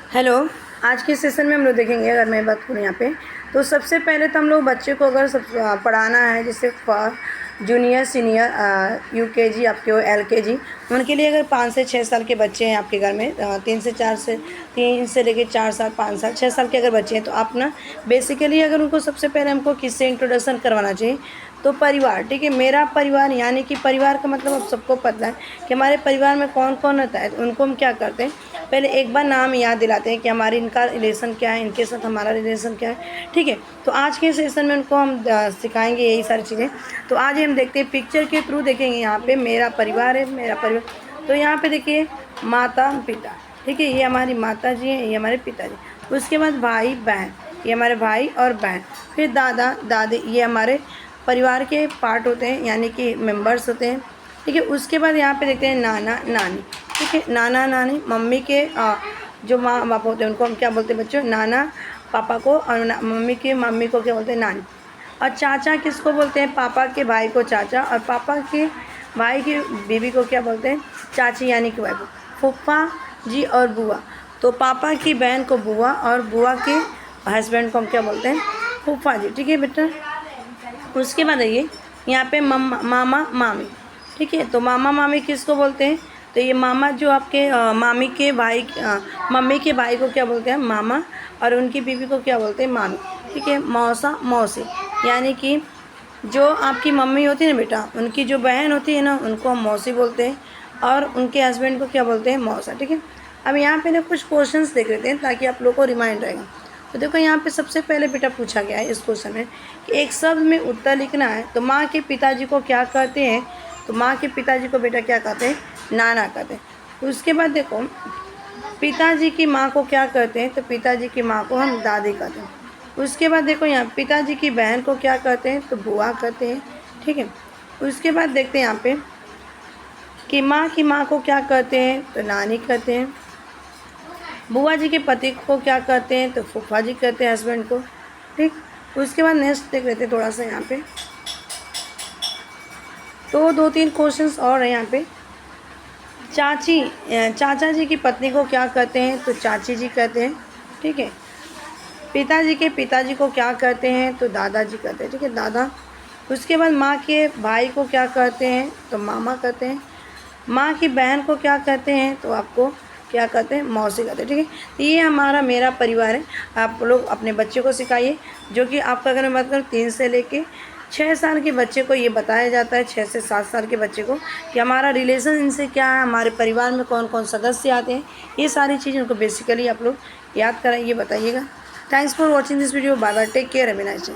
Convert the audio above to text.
Hello. आज के session में हम लोग देखेंगे, अगर मैं बात करूँ यहाँ पे, तो सबसे पहले तो हम लोग बच्चे को अगर पढ़ाना है, जैसे जूनियर सीनियर यूकेजी आपके हो एलकेजी, उनके लिए अगर 5 से 6 साल के बच्चे हैं आपके घर में, 3 से लेके 4 साल 5 साल 6 साल के अगर बच्चे हैं, तो आप ना बेसिकली अगर उनको सबसे पहले हमको किससे इंट्रोडक्शन करवाना चाहिए, तो परिवार। ठीक है, मेरा परिवार यानी कि परिवार का मतलब अब सबको पता है कि हमारे परिवार में कौन कौन रहता है। तो उनको हम क्या करते हैं, पहले एक बार नाम याद दिलाते हैं कि हमारी इनका रिलेशन क्या है, इनके साथ हमारा रिलेशन क्या है। ठीक है, तो आज के सेशन में उनको हम सिखाएंगे यही सारी चीज़ें। तो आज हम देखते हैं, पिक्चर के थ्रू देखेंगे। यहाँ पे मेरा परिवार है, मेरा परिवार। तो यहाँ पे देखिए माता पिता, ठीक है, ये हमारी माता जी हैं, ये हमारे पिताजी। उसके बाद भाई बहन, ये हमारे भाई और बहन। फिर दादा दादी, ये हमारे परिवार के पार्ट होते हैं, यानी कि मेंबर्स होते हैं। ठीक है, उसके बाद यहाँ पे देखते हैं नाना नानी। ठीक है, नाना नानी मम्मी के जो माँ बाप होते हैं उनको हम क्या बोलते हैं बच्चों, नाना पापा को, और मम्मी को क्या बोलते हैं, नानी। और चाचा किसको बोलते हैं, पापा के भाई को चाचा, और पापा के भाई की बीवी को क्या बोलते हैं, चाची, यानी कि वाइफ। फूफा जी और बुआ, तो पापा की बहन को बुआ और बुआ के हस्बैंड को हम क्या बोलते हैं, फूफा जी। ठीक है बेटा, उसके बाद आइए यहाँ पे मामा मामी। ठीक है, तो मामा मामी किसको बोलते हैं, तो ये मामा जो आपके मामी के भाई मम्मी के भाई को क्या बोलते हैं, मामा, और उनकी बीवी को क्या बोलते हैं, मामी। ठीक है, मौसा मौसी, यानी कि जो आपकी मम्मी होती है ना बेटा, उनकी जो बहन होती है ना, उनको हम मौसी बोलते हैं, और उनके हस्बैंड को क्या बोलते हैं, मौसा। ठीक है, अब यहाँ पे ना कुछ क्वेश्चंस देख लेते हैं ताकि आप लोगों को रिमाइंड रहेगा। तो देखो यहाँ पे सबसे पहले बेटा पूछा गया है इस क्वेश्चन में कि एक शब्द में उत्तर लिखना है, तो माँ के पिताजी को क्या कहते हैं, तो माँ के पिताजी को बेटा क्या कहते हैं, नाना कहते हैं। उसके बाद देखो पिताजी की माँ को क्या कहते हैं, तो पिताजी की माँ को हम दादी कहते हैं। उसके बाद देखो यहाँ पिताजी की बहन को क्या कहते हैं, तो बुआ कहते हैं। ठीक है, उसके बाद देखते हैं यहाँ पे कि माँ की माँ को क्या कहते हैं, तो नानी कहते हैं। बुआ जी के पति को क्या कहते हैं, तो फूफा जी कहते हैं, हस्बैंड को। ठीक, उसके बाद नेक्स्ट देख लेते हैं थोड़ा सा यहाँ पे, तो 2-3 क्वेश्चंस और हैं यहाँ पे। चाचा जी की पत्नी को क्या कहते हैं, तो चाची जी कहते हैं। ठीक है, पिताजी के पिताजी को क्या कहते हैं, तो दादाजी कहते हैं। ठीक है, दादा। उसके बाद माँ के भाई को क्या कहते हैं, तो मामा कहते हैं। माँ की बहन को क्या कहते हैं, तो आपको क्या कहते हैं, मौसी कहते हैं। ठीक है, तो ये हमारा मेरा परिवार है। आप लोग अपने बच्चे को सिखाइए, जो कि आपका अगर मैं बात करूँ 3 से लेके 6 साल के बच्चे को ये बताया जाता है, 6 से 7 साल के बच्चे को, कि हमारा रिलेशन इनसे क्या है, हमारे परिवार में कौन कौन सदस्य आते हैं, ये सारी चीज़ें उनको बेसिकली आप लोग याद कराइए, बताइएगा। Thanks for watching this video. Bye bye, take care, have a nice day.